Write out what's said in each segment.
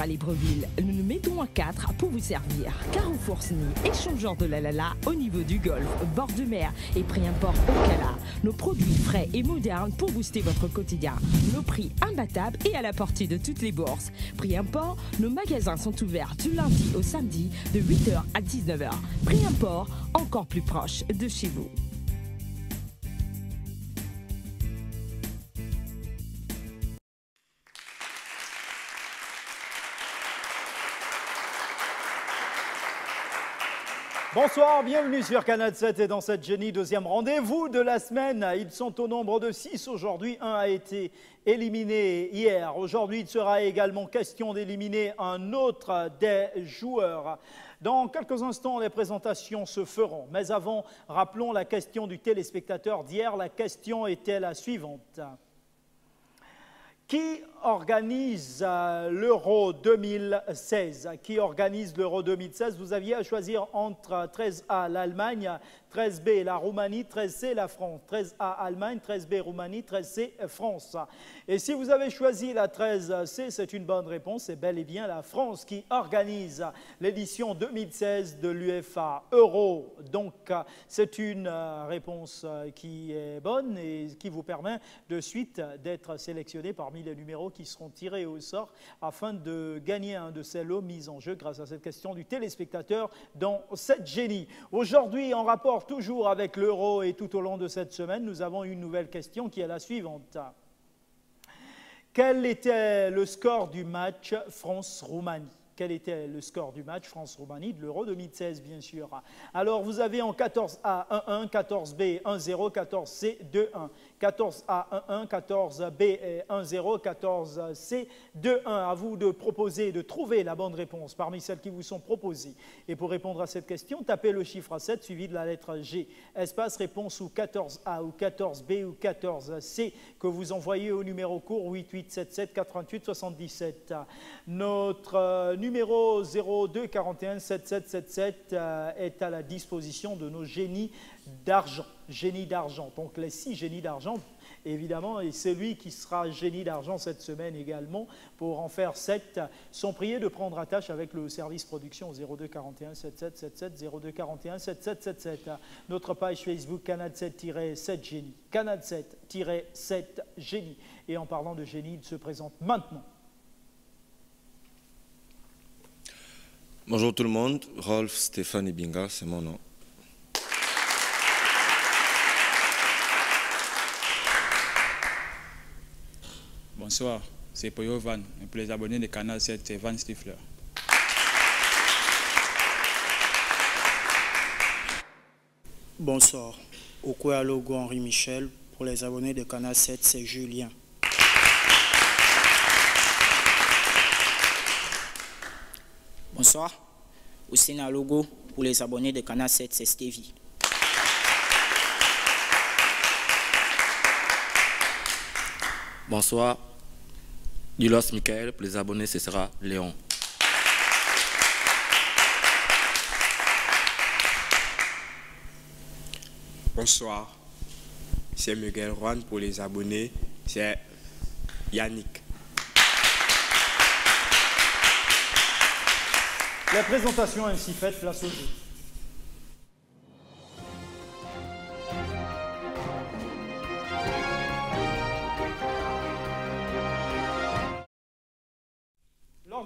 Libreville, nous nous mettons à 4 pour vous servir. Carrefour Sny, échangeur de la Lala au niveau du golfe, bord de mer et prix import au Cala. Nos produits frais et modernes pour booster votre quotidien. Nos prix imbattables et à la portée de toutes les bourses. Prix import, nos magasins sont ouverts du lundi au samedi de 8h à 19h. Prix import, encore plus proche de chez vous. Bonsoir, bienvenue sur Canal 7 et dans cette Jenny, deuxième rendez-vous de la semaine. Ils sont au nombre de 6 aujourd'hui. Un a été éliminé hier. Aujourd'hui, il sera également question d'éliminer un autre des joueurs. Dans quelques instants, les présentations se feront. Mais avant, rappelons la question du téléspectateur d'hier. La question était la suivante. Qui organise l'Euro 2016? Qui organise l'Euro 2016? Vous aviez à choisir entre 13A, l'Allemagne, 13B, la Roumanie, 13C, la France. 13A, Allemagne, 13B, Roumanie, 13C, France. Et si vous avez choisi la 13C, c'est une bonne réponse. C'est bel et bien la France qui organise l'édition 2016 de l'UEFA Euro. Donc, c'est une réponse qui est bonne et qui vous permet de suite d'être sélectionné parmi les numéros qui seront tirés au sort afin de gagner un de ces lots mis en jeu grâce à cette question du téléspectateur dans cette Jenny. Aujourd'hui, en rapport toujours avec l'Euro et tout au long de cette semaine, nous avons une nouvelle question qui est la suivante. Quel était le score du match France-Roumanie? Quel était le score du match France-Roumanie de l'Euro 2016, bien sûr? Alors, vous avez en 14A 1-1, 14B 1-0, 14C 2-1. 14A 1-1, 14B 1-0, 14C 2-1. À vous de proposer, de trouver la bonne réponse parmi celles qui vous sont proposées. Et pour répondre à cette question, tapez le chiffre 7 suivi de la lettre G. Espace réponse ou 14A ou 14B ou 14C que vous envoyez au numéro court 8877 88 77. Notre numéro 02 41 7777 est à la disposition de nos génies d'argent. Génie d'argent. Donc les 6 génies d'argent, évidemment, et celui qui sera génie d'argent cette semaine également, pour en faire 7, sont priés de prendre attache avec le service production 02 41 7777 02 41 7777. Notre page Facebook Canal 7-7 Génie. Canal 7-7 Génie. Et en parlant de génie, il se présente maintenant. Bonjour tout le monde, Rolf Stéphane Ibinga, c'est mon nom. Bonsoir, c'est Poyo Van. Et pour les abonnés de Canal 7, c'est Van Stifler. Bonsoir, Okoya Logo Henri Michel. Pour les abonnés de Canal 7, c'est Julien. Bonsoir, Ousina Logo. Pour les abonnés de Canal 7, c'est Stevie. Bonsoir, Dulos Michael, pour les abonnés, ce sera Léon. Bonsoir, c'est Miguel Juan, pour les abonnés, c'est Yannick. La présentation ainsi faite, place au jeu.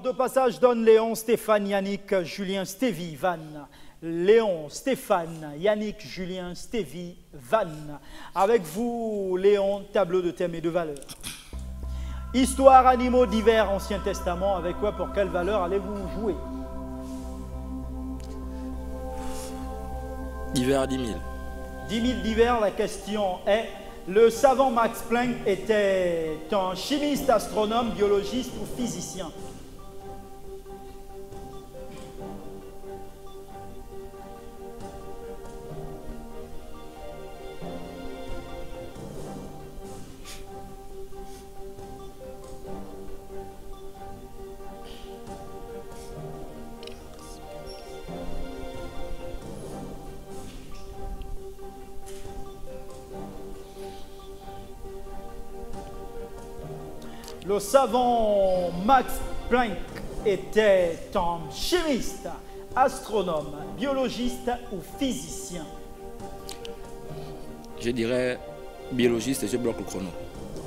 De passage donne Léon, Stéphane, Yannick, Julien, Stevie, Van. Léon, Stéphane, Yannick, Julien, Stevie, Van. Avec vous, Léon, tableau de thème et de valeur. Histoire, animaux divers, Ancien Testament. Avec quoi, pour quelle valeur allez-vous jouer? Divers 10 000. 10 000 divers, la question est, le savant Max Planck était un chimiste, astronome, biologiste ou physicien? Le savant Max Planck était un chimiste, astronome, biologiste ou physicien? Je dirais biologiste et je bloque le chrono.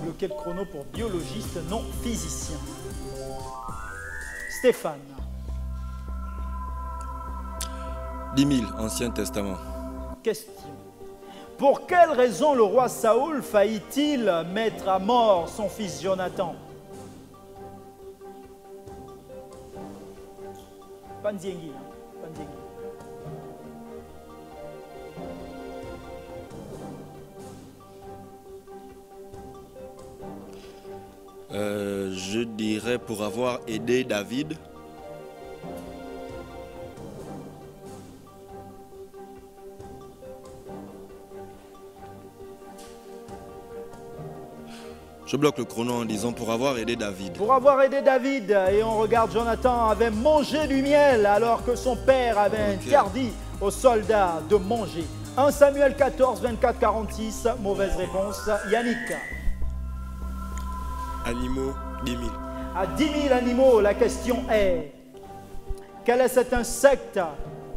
Bloquer le chrono pour biologiste, non physicien. Stéphane. 10 000, Ancien Testament. Question. Pour quelle raison le roi Saoul faillit-il mettre à mort son fils Jonathan? Panziengui, Panziengui. Je dirais pour avoir aidé David. Je bloque le chrono en disant pour avoir aidé David. Pour avoir aidé David, et on regarde Jonathan avait mangé du miel alors que son père avait interdit aux soldats de manger. 1 Samuel 14, 24, 46, mauvaise réponse. Yannick. Animaux, 10 000. À 10 000 animaux, la question est, quel est cet insecte?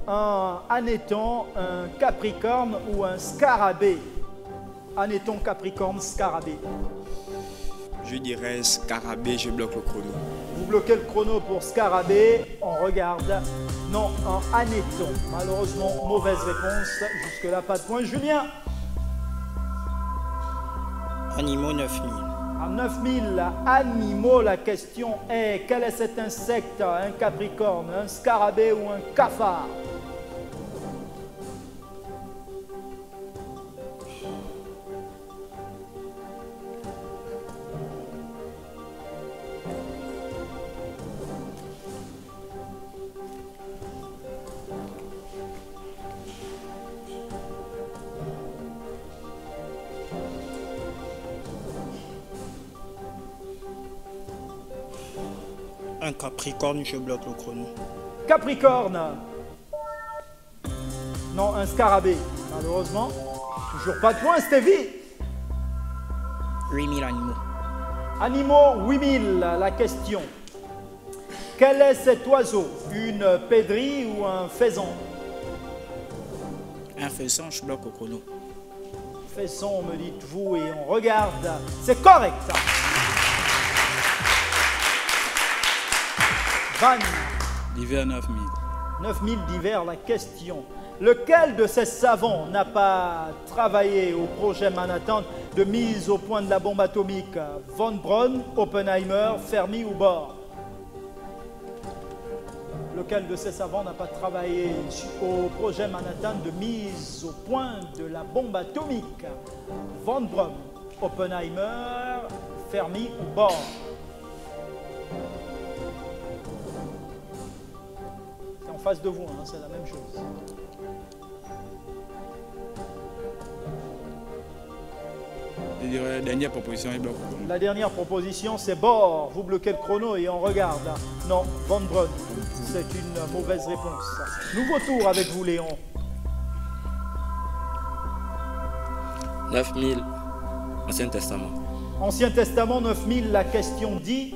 Un anéton, un capricorne ou un scarabée? Anéton, capricorne, scarabée. Je dirais scarabée, je bloque le chrono. Vous bloquez le chrono pour scarabée, on regarde. Non, un anéton. Malheureusement, mauvaise réponse. Jusque-là, pas de point. Julien. Animaux, 9 000. À 9000 animaux, la question est, quel est cet insecte? Un capricorne, un scarabée ou un cafard? Un capricorne, je bloque le chrono. Capricorne. Non, un scarabée. Malheureusement, toujours pas de point, Stevie. 8000 animaux. Animaux, 8000, la question. Quel est cet oiseau? Une pèdrie ou un faisan? Un faisan, je bloque au chrono. Faisan, me dites-vous, et on regarde. C'est correct. Van. Divers 9000. 9000 divers, la question. Lequel de ces savants n'a pas travaillé au projet Manhattan de mise au point de la bombe atomique? Von Braun, Oppenheimer, Fermi ou Bohr? Lequel de ces savants n'a pas travaillé au projet Manhattan de mise au point de la bombe atomique? Von Braun, Oppenheimer, Fermi ou Bohr? C'est en face de vous, hein, c'est la même chose. Je dirais dernière proposition, il bloque le chrono. La dernière proposition, c'est Bohr. Vous bloquez le chrono et on regarde. Non, Von Braun. C'est une mauvaise réponse. Nouveau tour avec vous, Léon. 9000, Ancien Testament. Ancien Testament 9000, la question dit: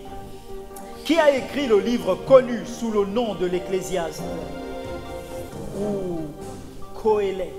qui a écrit le livre connu sous le nom de l'Ecclésiaste? Ou Coëlet?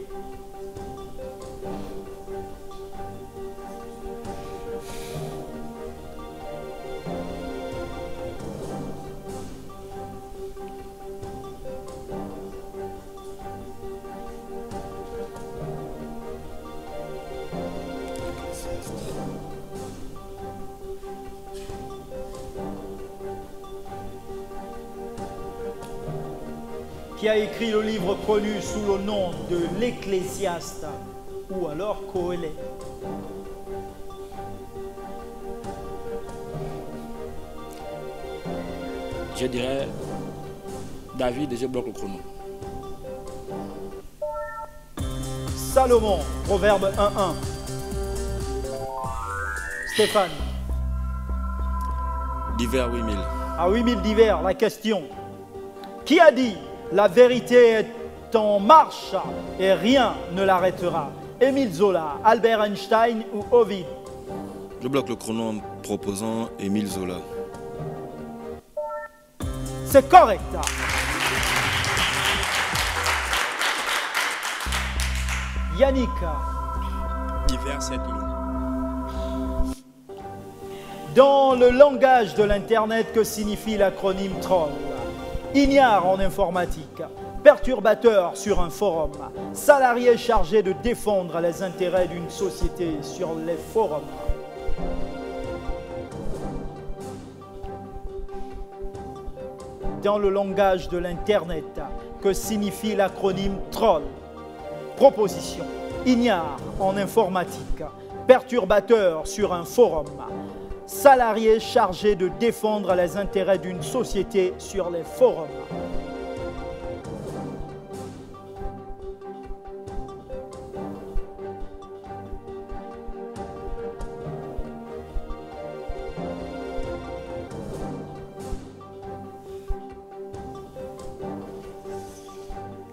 Qui a écrit le livre connu sous le nom de l'Ecclésiaste, ou alors Coëlet? Je dirais David et je bloque le chrono. Salomon, Proverbe 1.1. Stéphane. Divers 8000. À 8000 divers, la question. Qui a dit: la vérité est en marche et rien ne l'arrêtera? Émile Zola, Albert Einstein ou Ovid? Je bloque le chrono en proposant Émile Zola. C'est correct. Yannick. Divers 7000. Dans le langage de l'Internet, que signifie l'acronyme troll? Ignare en informatique, perturbateur sur un forum, salarié chargé de défendre les intérêts d'une société sur les forums. Dans le langage de l'Internet, que signifie l'acronyme troll? Proposition: ignare en informatique, perturbateur sur un forum, salarié chargé de défendre les intérêts d'une société sur les forums.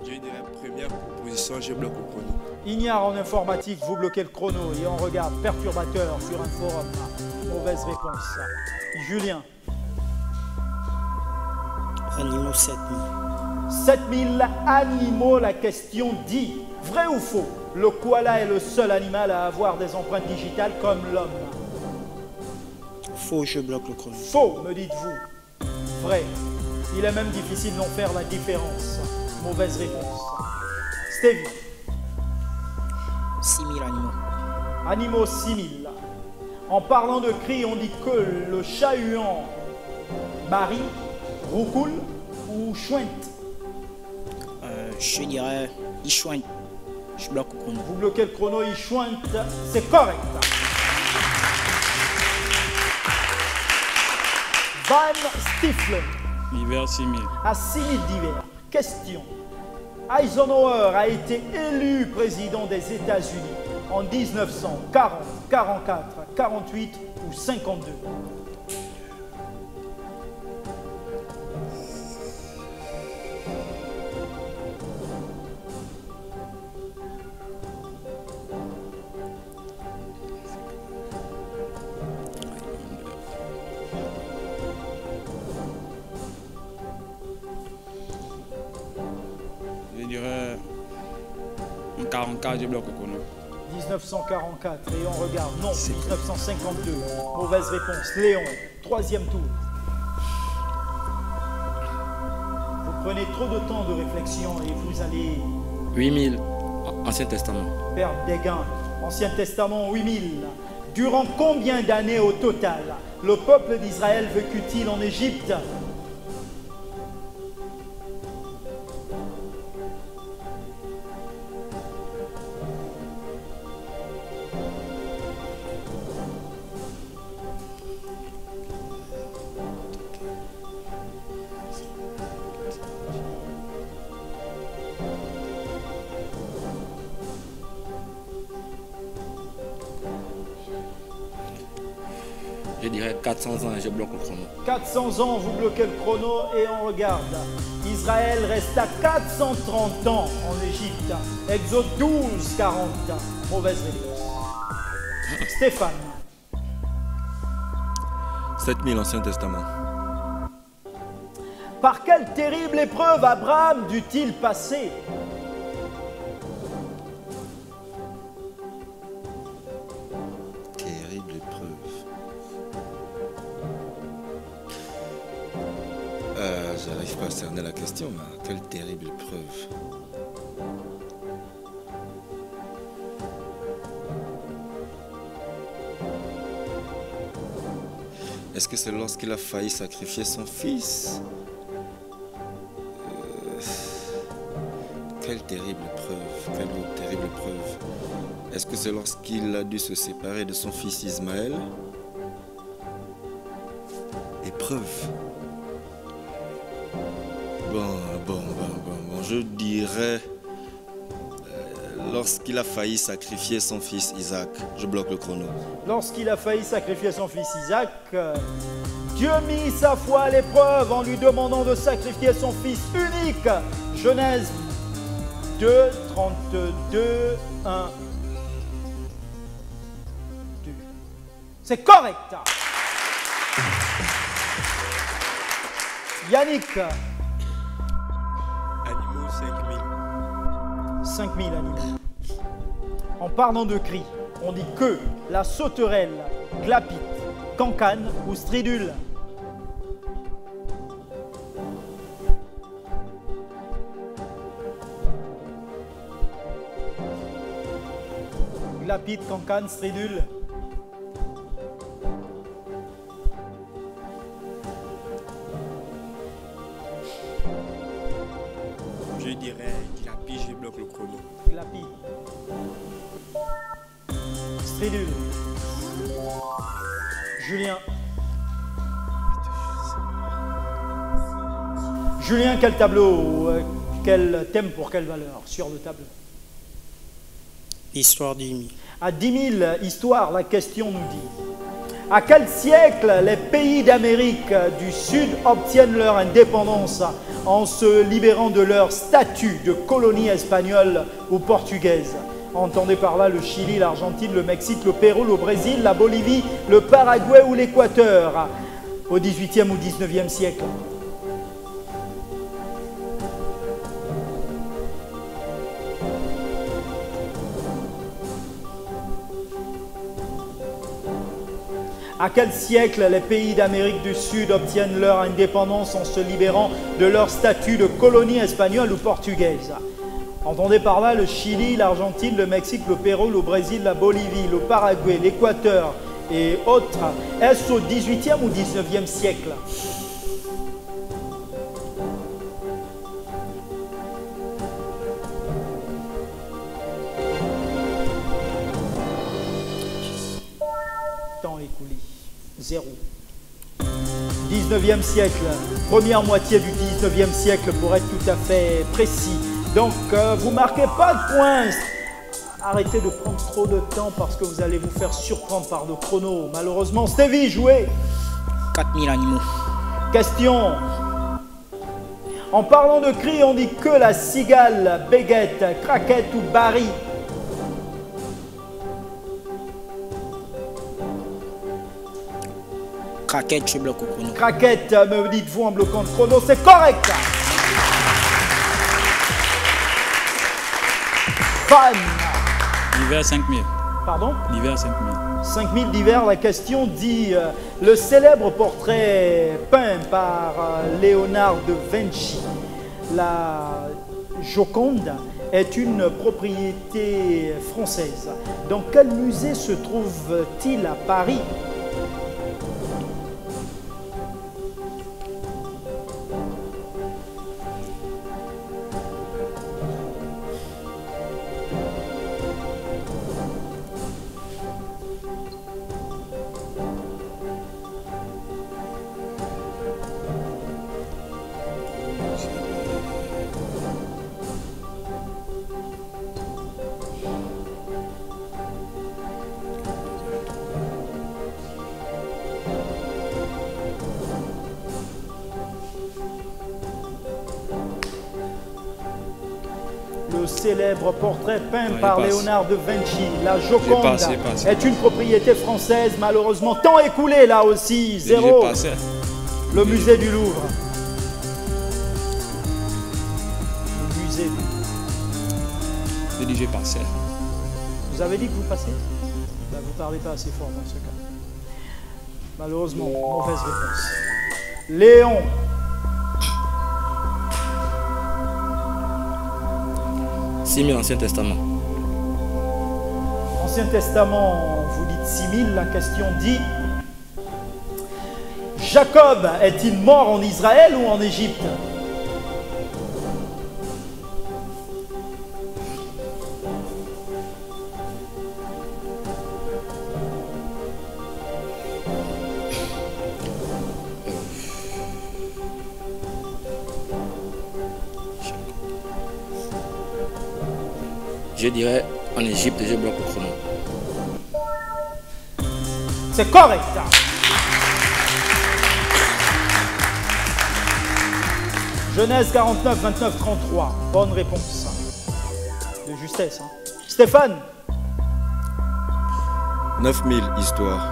Je dirais première proposition, je bloque le chrono. Ignare en informatique, vous bloquez le chrono et on regarde perturbateur sur un forum. Mauvaise réponse. Julien. Animaux 7000. 7000 animaux, la question dit. Vrai ou faux? Le koala est le seul animal à avoir des empreintes digitales comme l'homme. Faux, je bloque le chrono. Faux, me dites-vous. Vrai. Il est même difficile d'en faire la différence. Mauvaise réponse. Stevie. 6000 animaux. Animaux 6000. En parlant de cris, on dit que le chat-huant Marie, roucoule ou chouinte? Je dirais Ichouin. Je bloque le chrono. Vous bloquez le chrono, il chouinte, c'est correct. Van Stiflen. Divers 6000. À 6000 divers. Question. Eisenhower a été élu président des États-Unis en 1940, 44, 48 ou 52. Je dirais en 44, je bloque le chrono. 1944 et on regarde. Non, 1952. Mauvaise réponse. Léon, troisième tour. Vous prenez trop de temps de réflexion et vous allez 8000, Ancien Testament. perdre des gains. Ancien Testament 8000. Durant combien d'années au total le peuple d'Israël vécut-il en Égypte? Je dirais 400 ans et je bloque le chrono. 400 ans, vous bloquez le chrono et on regarde. Israël resta 430 ans en Égypte. Exode 12, 40. Mauvaise réponse. Stéphane. 7000 Ancien Testament. Par quelle terrible épreuve Abraham dut-il passer? Terrible épreuve. J'arrive pas à cerner la question, mais quelle terrible épreuve. Est-ce que c'est lorsqu'il a failli sacrifier son fils? Quelle terrible épreuve, quelle autre terrible épreuve. Est-ce que c'est lorsqu'il a dû se séparer de son fils Ismaël? Épreuve. Bon, je dirais lorsqu'il a failli sacrifier son fils Isaac. Je bloque le chrono. Lorsqu'il a failli sacrifier son fils Isaac, Dieu mit sa foi à l'épreuve en lui demandant de sacrifier son fils unique. Genèse 2, 32, 1, 2. C'est correct. Yannick. Animaux, 5000. 5000 animaux. En parlant de cris, on dit que la sauterelle, glapite, cancane ou stridule. Glapite, cancane, stridule. Je dirais Glapi, je bloque le chrono. Glapite. Stridule. Julien. Julien, quel tableau, quel thème pour quelle valeur sur le tableau? L'histoire d'Imi. À 10 000 histoires, la question nous dit: à quel siècle les pays d'Amérique du Sud obtiennent leur indépendance en se libérant de leur statut de colonie espagnole ou portugaise? Entendez par là le Chili, l'Argentine, le Mexique, le Pérou, le Brésil, la Bolivie, le Paraguay ou l'Équateur, au XVIIIe ou XIXe siècle. À quel siècle les pays d'Amérique du Sud obtiennent leur indépendance en se libérant de leur statut de colonie espagnole ou portugaise? Entendez par là le Chili, l'Argentine, le Mexique, le Pérou, le Brésil, la Bolivie, le Paraguay, l'Équateur et autres. Est-ce au XVIIIe ou XIXe siècle? Temps écoulé. 0. 19e siècle, première moitié du 19e siècle pour être tout à fait précis. Donc vous marquez pas de points. Arrêtez de prendre trop de temps parce que vous allez vous faire surprendre par le chrono. Malheureusement, Stevie, jouez. 4000 animaux. Question. En parlant de cris, on dit que la cigale, béguette, craquette ou barille. Craquette, je bloque au chrono. Craquette, me dites-vous en bloquant le chrono, c'est correct. Fan. L'hiver 5000. Pardon? L'hiver 5000. 5000 d'hiver, la question dit le célèbre portrait peint par Léonard de Vinci, la Joconde, est une propriété française. Dans quel musée se trouve-t-il à Paris? Le célèbre portrait peint par Léonard de Vinci, la Joconde, est une propriété française. Malheureusement, temps écoulé là aussi, 0. Le musée du Louvre. Le musée du Louvre. J'ai dit j'ai passé. Vous avez dit que vous passez? Ben, vous ne parlez pas assez fort dans ce cas. Malheureusement, mauvaise réponse. Léon. Ancien Testament. Ancien Testament, vous dites 6000, la question dit: Jacob est-il mort en Israël ou en Égypte? Je dirais en Égypte, je bloque le chrono. C'est correct. Genèse 49, 29, 33. Bonne réponse. De justesse. Hein. Stéphane. 9000 histoires.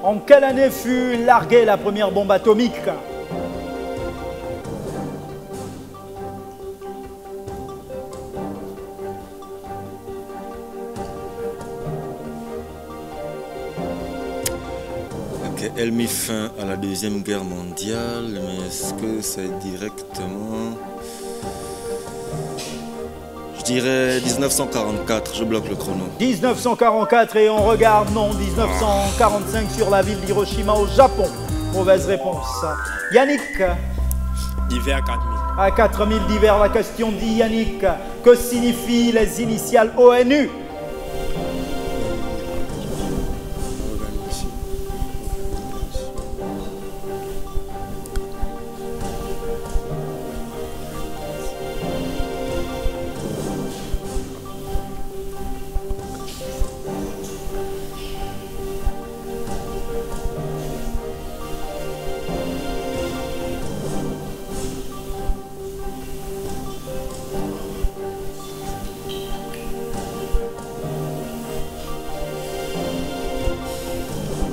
En quelle année fut larguée la première bombe atomique? Ok, elle mit fin à la Deuxième Guerre mondiale, mais est-ce que c'est directement... Je dirais 1944, je bloque le chrono. 1944 et on regarde, non, 1945 sur la ville d'Hiroshima au Japon. Mauvaise réponse. Yannick, D'hiver 4000. à 4000 d'hiver, la question dit Yannick, que signifient les initiales ONU?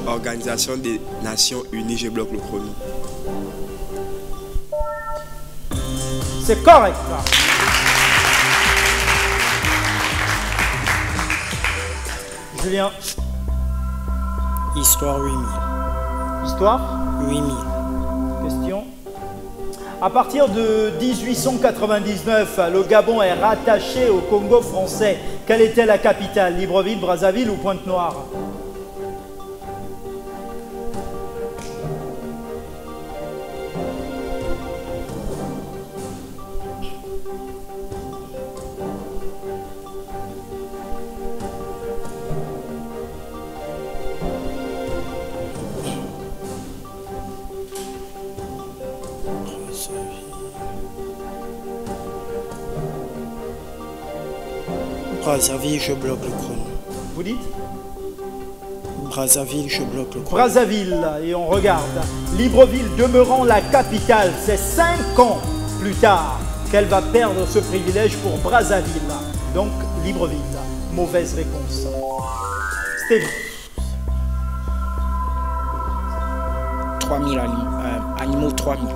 Organisation des Nations Unies, je bloque le chrono. C'est correct. Julien, Histoire 8000. histoire, 8000. question. À partir de 1899, le Gabon est rattaché au Congo français. Quelle était la capitale? Libreville, Brazzaville ou Pointe-Noire? Brazzaville, je bloque le chrono. Vous dites? Brazzaville, je bloque le chrono. Brazzaville, et on regarde. Libreville demeurant la capitale, c'est 5 ans plus tard qu'elle va perdre ce privilège pour Brazzaville. Donc Libreville, mauvaise réponse. Stéphane, 3000 animaux 3000.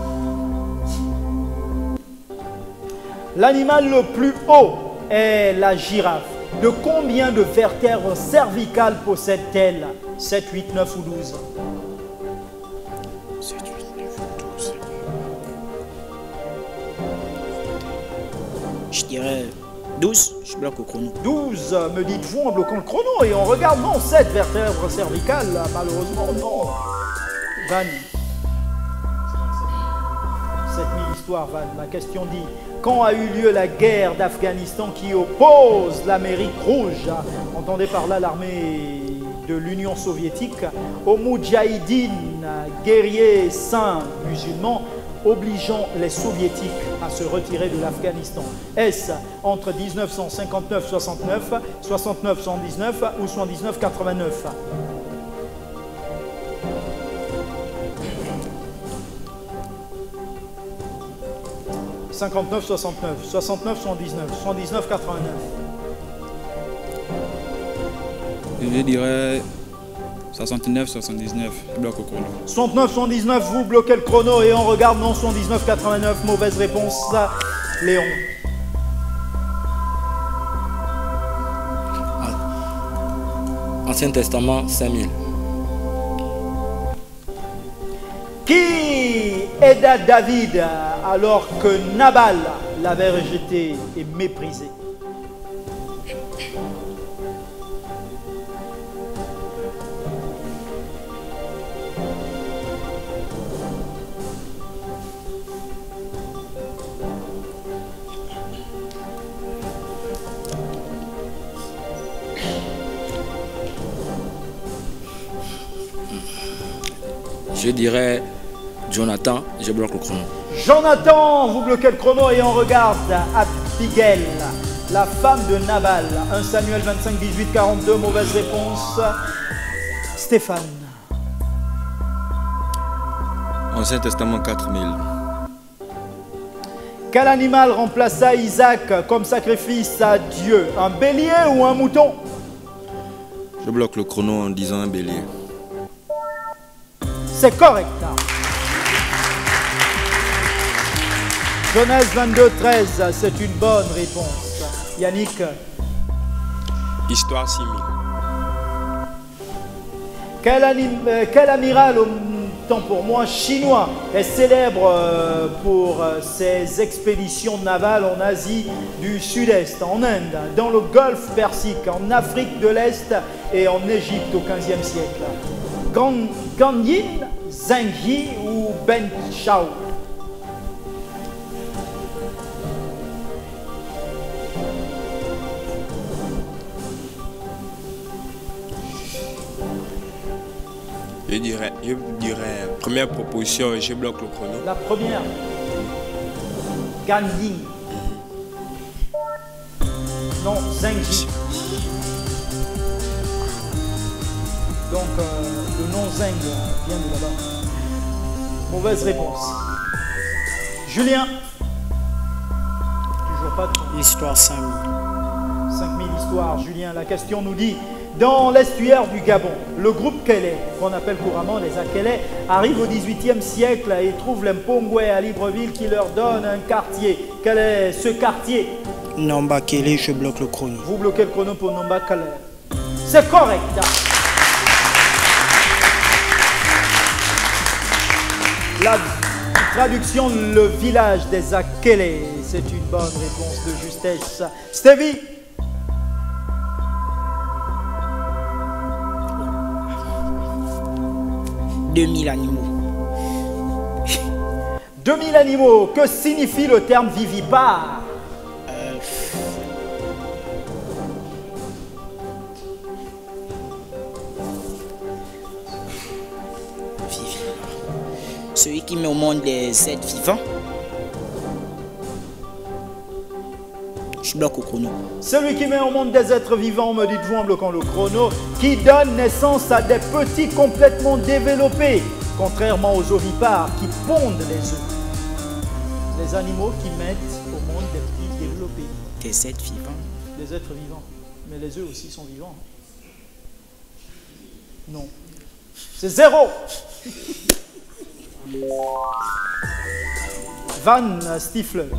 l'animal le plus haut est la girafe. De combien de vertèbres cervicales possède-t-elle? 7, 8, 9 ou 12? 7, 8, 9, 12. Je dirais 12, je bloque le chrono. 12, me dites-vous en bloquant le chrono. Et on regarde, non, 7 vertèbres cervicales, malheureusement, non. Van. 7000 histoires, Van. La question dit, quand a eu lieu la guerre d'Afghanistan qui oppose l'Amérique rouge, entendez par là l'armée de l'Union soviétique, aux Moudjahidines, guerriers saints musulmans, obligeant les soviétiques à se retirer de l'Afghanistan? Est-ce entre 1959-69, 69-119 ou 79-89? « 59-69, 69-119, 119-89. Je dirais 69-79, je bloque le chrono. 69-119, vous bloquez le chrono et on regarde, non, 79-89, mauvaise réponse, Léon. Ancien Testament, 5000. Qui aida David alors que Nabal l'avait rejeté et méprisé? Je dirais Jonathan, je bloque le chrono. Jonathan, vous bloquez le chrono et on regarde Abigail, la femme de Nabal. 1 Samuel 25, 18, 42, mauvaise réponse. Stéphane. Ancien Testament 4000. Quel animal remplaça Isaac comme sacrifice à Dieu? Un bélier ou un mouton? Je bloque le chrono en disant un bélier. C'est correct. Genèse 22-13, c'est une bonne réponse. Yannick. Histoire 6000. Quel amiral, tant pour moi, chinois est célèbre pour ses expéditions navales en Asie du Sud-Est, en Inde, dans le Golfe Persique, en Afrique de l'Est et en Égypte au XVe siècle? Gandhin, Zheng Yi ou Ben Chao? Je dirais, première proposition, je bloque le chrono. La première, Gandhi. Non, Zheng Yi. Donc, le nom Zheng vient de là-bas. Mauvaise réponse. Julien. Toujours pas de... Histoire 5000. 5000 histoires. Julien, la question nous dit... Dans l'estuaire du Gabon, le groupe Kelé, qu'on appelle couramment les Akelais, arrive au XVIIIe siècle et trouve l'Mpongwe à Libreville qui leur donne un quartier. Quel est ce quartier? Nomba Kelé, je bloque le chrono. Vous bloquez le chrono pour Nomba Kelé. C'est correct. La traduction, le village des Akelais. C'est une bonne réponse de justesse. Stevie. 2000 animaux. 2000 animaux, que signifie le terme vivipare? Celui qui met au monde les êtres vivants. Je bloque au chrono. Celui qui met au monde des êtres vivants, me dites-vous en bloquant le chrono, qui donne naissance à des petits complètement développés, contrairement aux ovipares qui pondent les œufs. Les animaux qui mettent au monde des petits développés. Des êtres vivants. Des êtres vivants. Mais les œufs aussi sont vivants. Non. C'est 0. Van Stifler.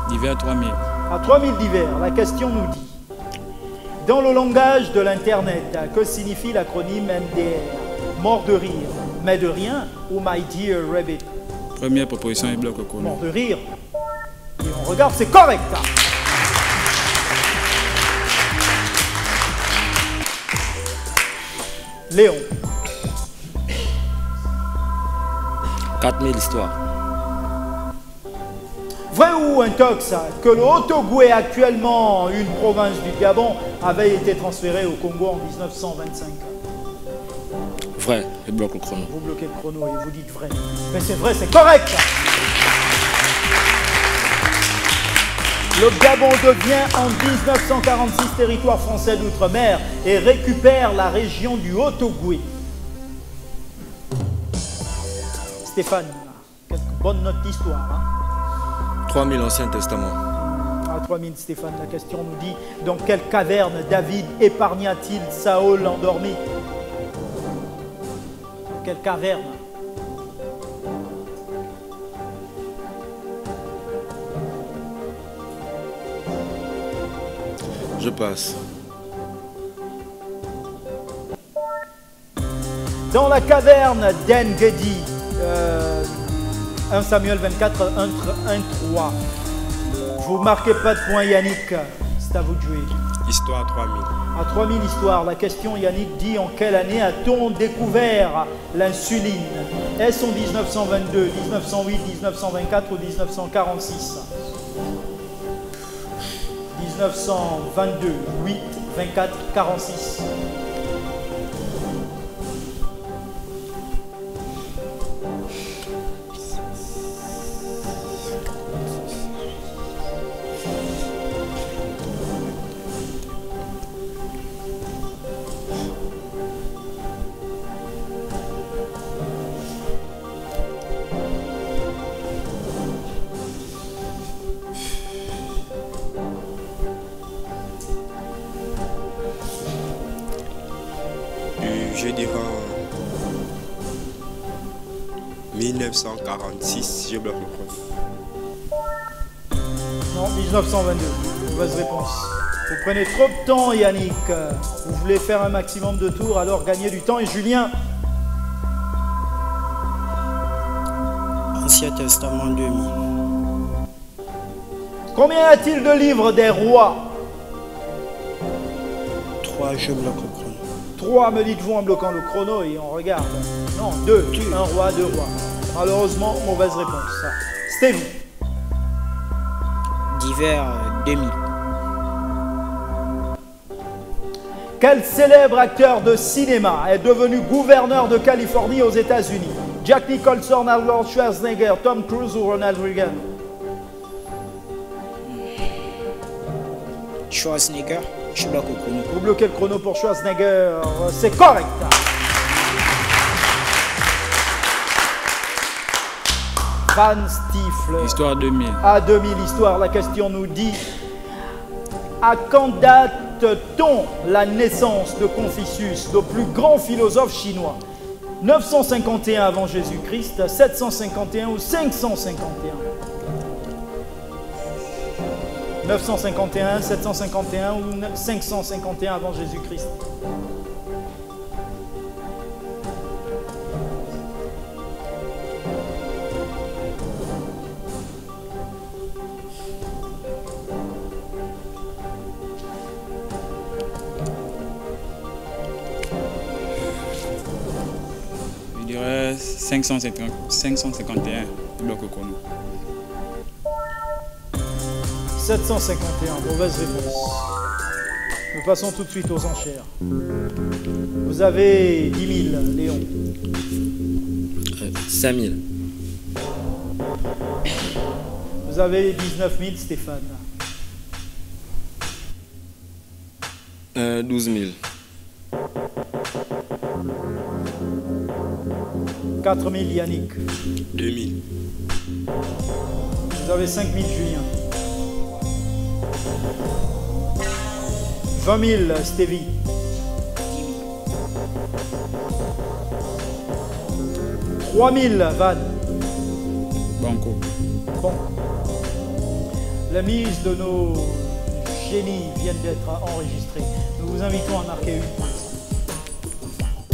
Divers 3000. À 3000 divers, la question nous dit, dans le langage de l'Internet, que signifie l'acronyme MDR? Mort de rire, mais de rien ou My Dear Rabbit? Première proposition et bloc au chrono. Mort de rire. Et on regarde, c'est correct. Léon. 4000 histoires. Vrai ou intox que le Haut-Togo est actuellement une province du Gabon avait été transféré au Congo en 1925? Vrai, je bloque le chrono. Vous bloquez le chrono et vous dites vrai. Mais c'est vrai, c'est correct. Le Gabon devient en 1946 territoire français d'outre-mer et récupère la région du Haut-Togo. Stéphane, quelques bonnes notes d'histoire. Hein? 3000 Ancien Testament. À 3000, Stéphane, la question nous dit, dans quelle caverne David épargna-t-il Saül endormi? Dans quelle caverne? Je passe. Dans la caverne d'En-Gedi, 1 Samuel 24, 1-3. Vous ne marquez pas de point, Yannick. C'est à vous de jouer. Histoire 3000. À 3000 histoires, la question, Yannick, dit en quelle année a-t-on découvert l'insuline? Est-ce en 1922, 1908, 1924 ou 1946? 1922, 8, 24, 46. Je dirais 1946, je bloque le chrono. Non, 1922. Mauvaise réponse. Vous prenez trop de temps, Yannick. Vous voulez faire un maximum de tours, alors gagnez du temps. Et Julien? Ancien Testament 2000. Combien y a-t-il de livres des rois? 3, je bloque le chrono. 3, me dites-vous en bloquant le chrono et on regarde. Non, 2. Un roi, 2 rois. Malheureusement, mauvaise réponse. Stevie. Divers 2000. Quel célèbre acteur de cinéma est devenu gouverneur de Californie aux États-Unis? Jack Nicholson, Arnold Schwarzenegger, Tom Cruise ou Ronald Reagan? Schwarzenegger, je bloque le chrono. Vous bloquez le chrono pour Schwarzenegger, c'est correct. Van Stiefel. Histoire 2000. À 2000, histoire, la question nous dit: à quand date-t-on la naissance de Confucius, le plus grand philosophe chinois? 951 avant Jésus-Christ, 751 ou 551? 951, 751 ou 551 avant Jésus-Christ? Je dirais 551, bloc au chrono. 751, mauvaise réponse. Nous passons tout de suite aux enchères. Vous avez 10 000, Léon. 5000. Vous avez 19 000, Stéphane. 12 000. 4 000, Yannick. 2000. Vous avez 5 000, Julien. 20 000, Stevie. 3 000, Van. Banco. Bon. Les mises de nos génies viennent d'être enregistrées. Nous vous invitons à marquer une pointe.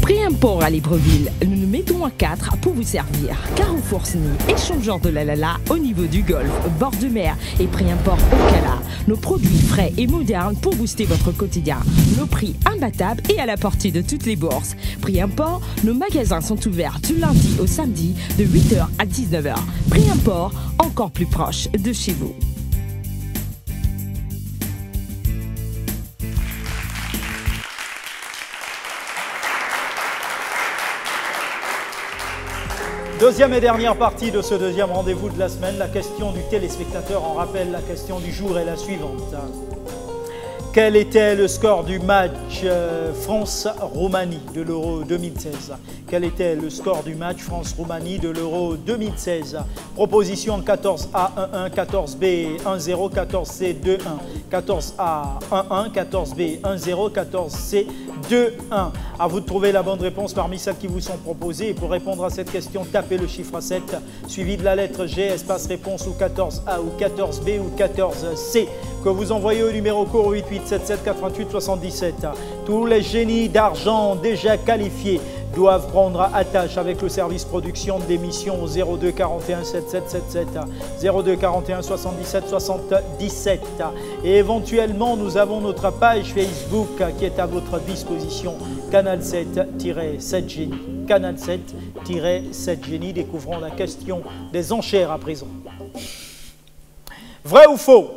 Pré-import à Libreville, nous nous mettons à 4 pour vous servir. Carrefour Sny, échangeur de la Lala au niveau du golfe, bord de mer et pré-import au Cala. Nos produits frais et modernes pour booster votre quotidien. Nos prix imbattables et à la portée de toutes les bourses. Pré-import, nos magasins sont ouverts du lundi au samedi de 8h à 19h. Pré-import, encore plus proche de chez vous. Deuxième et dernière partie de ce deuxième rendez-vous de la semaine, la question du téléspectateur en rappel, la question du jour est la suivante. Quel était le score du match France-Roumanie de l'Euro 2016? Quel était le score du match France-Roumanie de l'Euro 2016? Proposition 14A 1-1, 14B 1-0, 14C 2-1, 14A 1-1, 14B 1-0, 14C 2-1. À vous de trouver la bonne réponse parmi celles qui vous sont proposées. Et pour répondre à cette question, tapez le chiffre 7, suivi de la lettre G, espace réponse ou 14A ou 14B ou 14C, que vous envoyez au numéro court 8877 88 77. Tous les génies d'argent déjà qualifiés doivent prendre attache avec le service production de l'émission au 02 41 7777, 02 41 77 77. Et éventuellement, nous avons notre page Facebook qui est à votre disposition, Canal 7-7 Génie. Canal 7-7 Génie. Découvrons la question des enchères à présent. Vrai ou faux?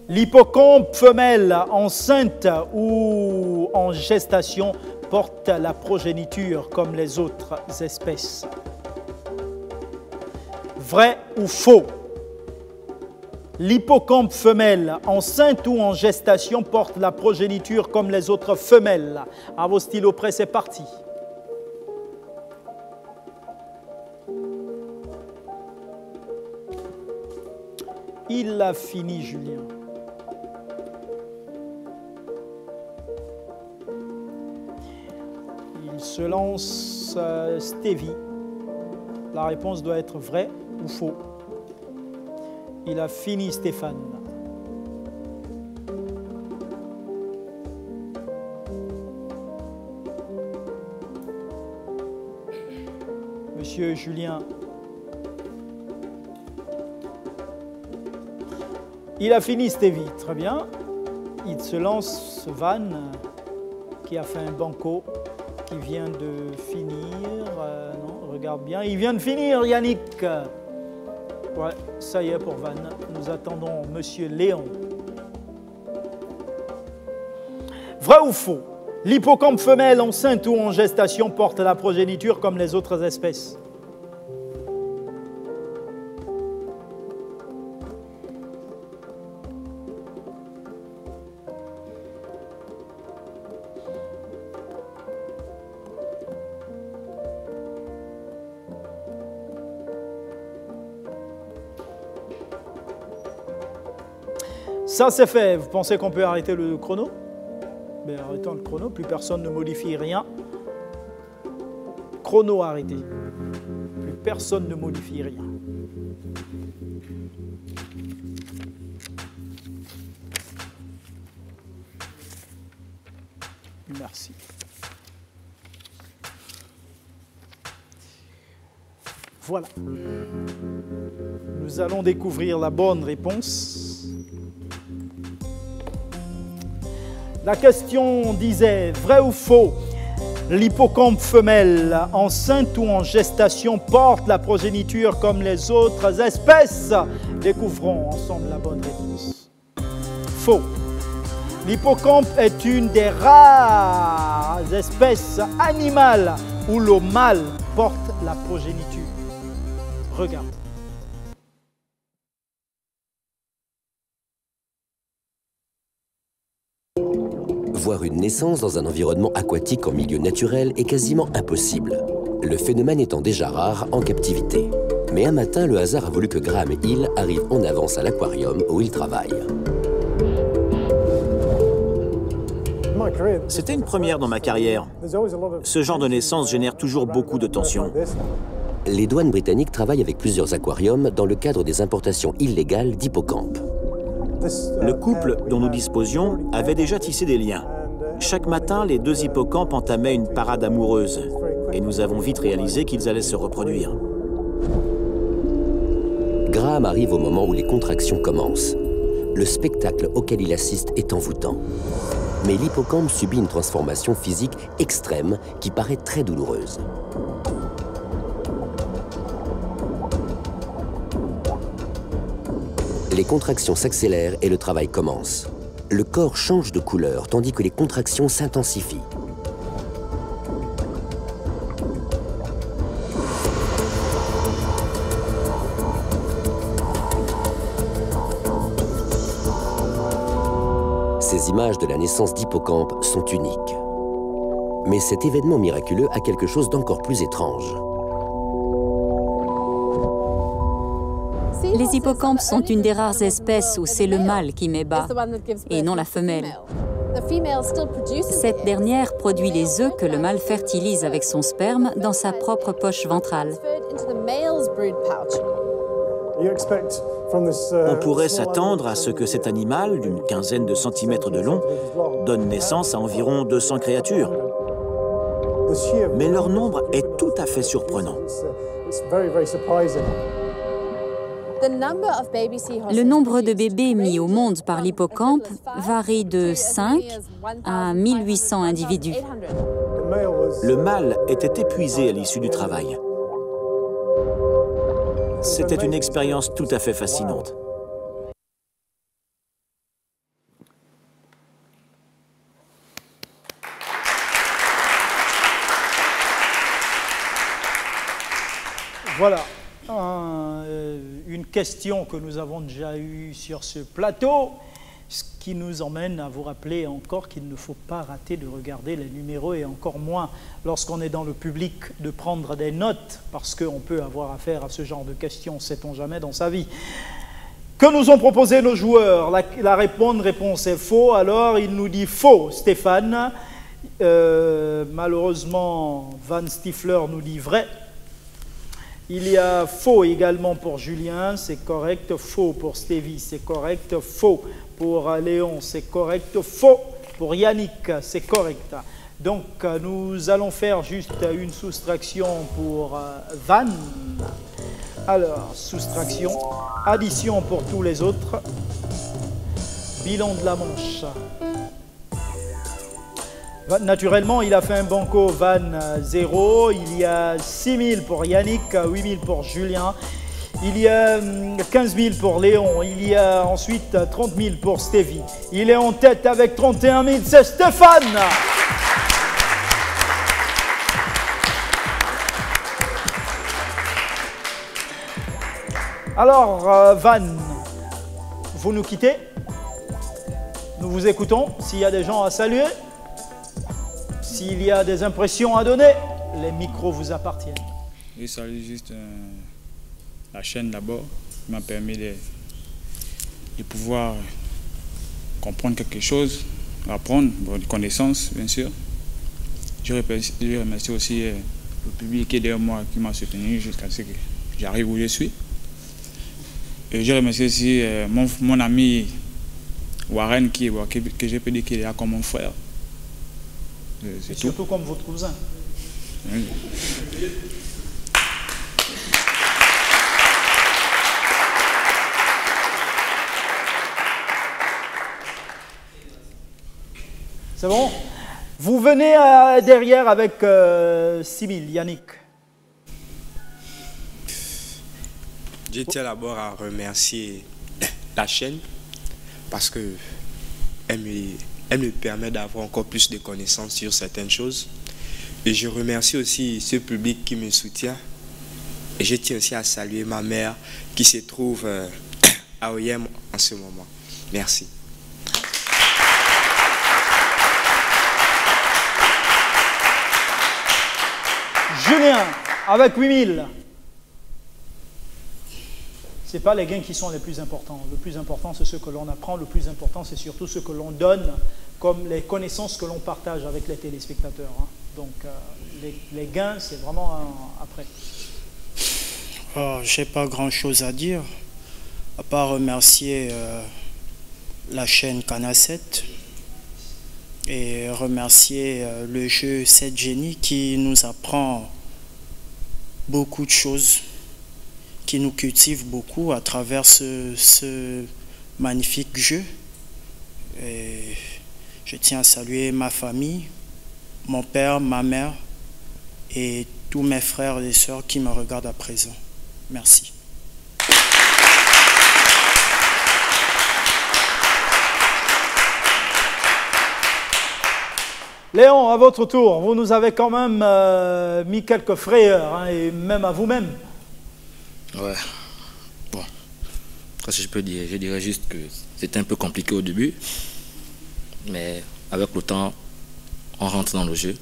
L'hippocampe femelle enceinte ou en gestation porte la progéniture comme les autres espèces. Vrai ou faux? L'hippocampe femelle enceinte ou en gestation porte la progéniture comme les autres femelles. À vos stylos près, c'est parti. Il a fini, Julien. Il se lance Stevie. La réponse doit être vrai ou faux. Il a fini, Stéphane. Monsieur Julien. Il a fini, Stevie. Très bien. Il se lance, Van, qui a fait un banco, qui vient de finir. Non, regarde bien. Il vient de finir, Yannick. Ouais, ça y est pour Van. Nous attendons Monsieur Léon. Vrai ou faux? L'hippocampe femelle enceinte ou en gestation porte la progéniture comme les autres espèces. Ça c'est fait. Vous pensez qu'on peut arrêter le chrono? Ben, arrêtons le chrono, plus personne ne modifie rien. Chrono arrêté. Plus personne ne modifie rien. Merci. Voilà. Nous allons découvrir la bonne réponse. La question disait, vrai ou faux, l'hippocampe femelle enceinte ou en gestation porte la progéniture comme les autres espèces? Découvrons ensemble la bonne réponse. Faux. L'hippocampe est une des rares espèces animales où le mâle porte la progéniture. Regarde. Voir une naissance dans un environnement aquatique en milieu naturel est quasiment impossible, le phénomène étant déjà rare en captivité. Mais un matin, le hasard a voulu que Graham Hill arrive en avance à l'aquarium où il travaille. C'était une première dans ma carrière. Ce genre de naissance génère toujours beaucoup de tension. Les douanes britanniques travaillent avec plusieurs aquariums dans le cadre des importations illégales d'hippocampes. Le couple dont nous disposions avait déjà tissé des liens. Chaque matin, les deux hippocampes entamaient une parade amoureuse et nous avons vite réalisé qu'ils allaient se reproduire. Graham arrive au moment où les contractions commencent. Le spectacle auquel il assiste est envoûtant. Mais l'hippocampe subit une transformation physique extrême qui paraît très douloureuse. Les contractions s'accélèrent et le travail commence. Le corps change de couleur tandis que les contractions s'intensifient. Ces images de la naissance d'hippocampes sont uniques. Mais cet événement miraculeux a quelque chose d'encore plus étrange. Les hippocampes sont une des rares espèces où c'est le mâle qui met bas et non la femelle. Cette dernière produit les œufs que le mâle fertilise avec son sperme dans sa propre poche ventrale. On pourrait s'attendre à ce que cet animal, d'une quinzaine de centimètres de long, donne naissance à environ 200 créatures. Mais leur nombre est tout à fait surprenant. Le nombre de bébés mis au monde par l'hippocampe varie de 5 à 1800 individus. Le mâle était épuisé à l'issue du travail. C'était une expérience tout à fait fascinante. Voilà. Une question que nous avons déjà eue sur ce plateau, ce qui nous emmène à vous rappeler encore qu'il ne faut pas rater de regarder les numéros et encore moins lorsqu'on est dans le public de prendre des notes parce qu'on peut avoir affaire à ce genre de questions, sait-on jamais dans sa vie. Que nous ont proposé nos joueurs? La réponse est faux, alors il nous dit faux, Stéphane. Malheureusement, Van Stifler nous dit vrai. Il y a faux également pour Julien, c'est correct. Faux pour Stevie, c'est correct. Faux pour Léon, c'est correct. Faux pour Yannick, c'est correct. Donc, nous allons faire juste une soustraction pour Van. Alors, soustraction, addition pour tous les autres. Bilan de la manche. Naturellement, il a fait un banco Van 0. Il y a 6 000 pour Yannick, 8 000 pour Julien. Il y a 15 000 pour Léon. Il y a ensuite 30 000 pour Stevie. Il est en tête avec 31 000, c'est Stéphane. Alors, Van, vous nous quittez. Nous vous écoutons. S'il y a des gens à saluer, s'il y a des impressions à donner, les micros vous appartiennent. Je salue juste la chaîne d'abord, qui m'a permis de pouvoir comprendre quelque chose, apprendre, des connaissances, bien sûr. Je remercie aussi le public qui est derrière moi, qui m'a soutenu jusqu'à ce que j'arrive où je suis. Et je remercie aussi mon ami Warren, que je peux dire qu'il est là comme mon frère. C'est surtout comme votre cousin. Oui. C'est bon? Vous venez derrière avec 6 000, Yannick. Je tiens d'abord à remercier la chaîne parce que elle me permet d'avoir encore plus de connaissances sur certaines choses. Et je remercie aussi ce public qui me soutient. Et je tiens aussi à saluer ma mère qui se trouve à OIM en ce moment. Merci. Julien, avec 8 000. Ce n'est pas les gains qui sont les plus importants. Le plus important, c'est ce que l'on apprend. Le plus important, c'est surtout ce que l'on donne, comme les connaissances que l'on partage avec les téléspectateurs. Hein. Donc, les gains, c'est vraiment après. Je n'ai pas grand-chose à dire, à part remercier la chaîne Canal 7 et remercier le jeu 7 Génie qui nous apprend beaucoup de choses, qui nous cultive beaucoup à travers ce magnifique jeu. Et je tiens à saluer ma famille, mon père, ma mère et tous mes frères et sœurs qui me regardent à présent. Merci. Léon, à votre tour, vous nous avez quand même mis quelques frayeurs, hein, et même à vous-même. Ouais. Bon. Qu'est-ce que je peux dire? Je dirais juste que c'était un peu compliqué au début. Mais avec le temps, on rentre dans le jeu.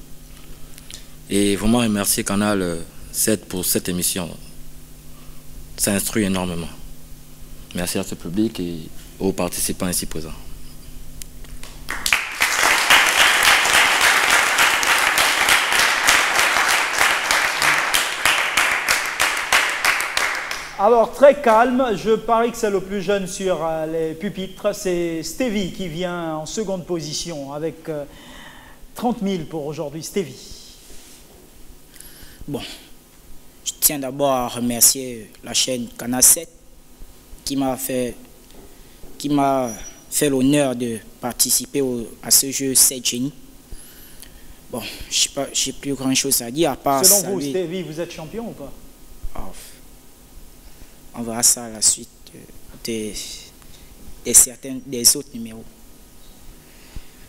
Et vraiment remercier Canal 7 pour cette émission. Ça instruit énormément. Merci à ce public et aux participants ici présents. Alors, très calme, je parie que c'est le plus jeune sur les pupitres. C'est Stevie qui vient en seconde position avec 30 000 pour aujourd'hui. Stevie. Bon, je tiens d'abord à remercier la chaîne Canal 7 qui m'a fait l'honneur de participer à ce jeu 7 Génie. Bon, je sais pas, j'ai plus grand chose à dire à part. Selon vous, Stevie, vous êtes champion ou pas? On verra ça à la suite des autres numéros.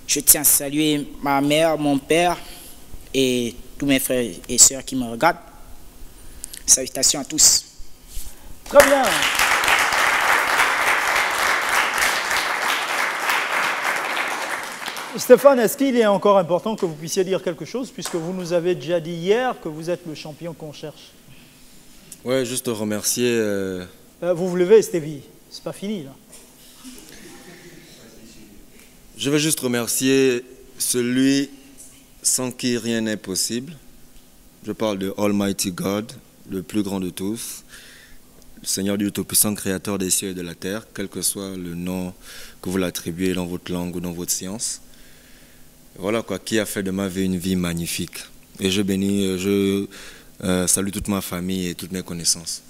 Je tiens à saluer ma mère, mon père et tous mes frères et sœurs qui me regardent. Salutations à tous. Très bien. Stéphane, est-ce qu'il est encore important que vous puissiez dire quelque chose, puisque vous nous avez déjà dit hier que vous êtes le champion qu'on cherche? Ouais, juste remercier... vous vous levez, Stevie. C'est pas fini, là. Je veux juste remercier celui sans qui rien n'est possible. Je parle de Almighty God, le plus grand de tous, le Seigneur Dieu Tout-Puissant, créateur des cieux et de la terre, quel que soit le nom que vous l'attribuez dans votre langue ou dans votre science. Voilà quoi, qui a fait de ma vie une vie magnifique. Et je bénis, je salue toute ma famille et toutes mes connaissances.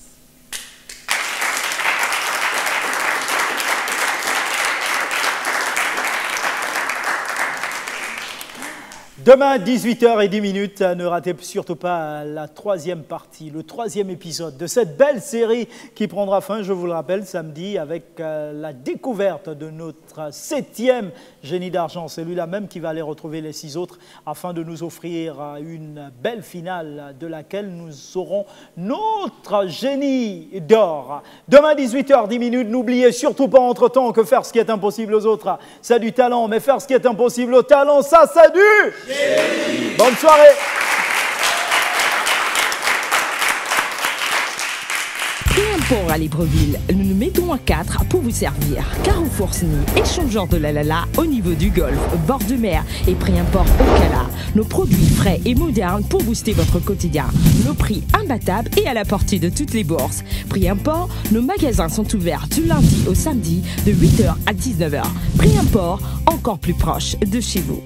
Demain, 18h10, ne ratez surtout pas la troisième partie, le troisième épisode de cette belle série qui prendra fin, je vous le rappelle, samedi avec la découverte de notre 7e génie d'argent. C'est lui-là même qui va aller retrouver les 6 autres afin de nous offrir une belle finale de laquelle nous aurons notre génie d'or. Demain, 18h10, n'oubliez surtout pas entre-temps que faire ce qui est impossible aux autres, c'est du talent, mais faire ce qui est impossible au talent, ça, c'est du... Bonne soirée. Préimport à Libreville, nous nous mettons à 4 pour vous servir. Carrefour Sny, échangeur de la au niveau du golfe, bord de mer et préimport au Cala. Nos produits frais et modernes pour booster votre quotidien. Nos prix imbattables et à la portée de toutes les bourses. Préimport, nos magasins sont ouverts du lundi au samedi de 8h à 19h. Préimport, encore plus proche de chez vous.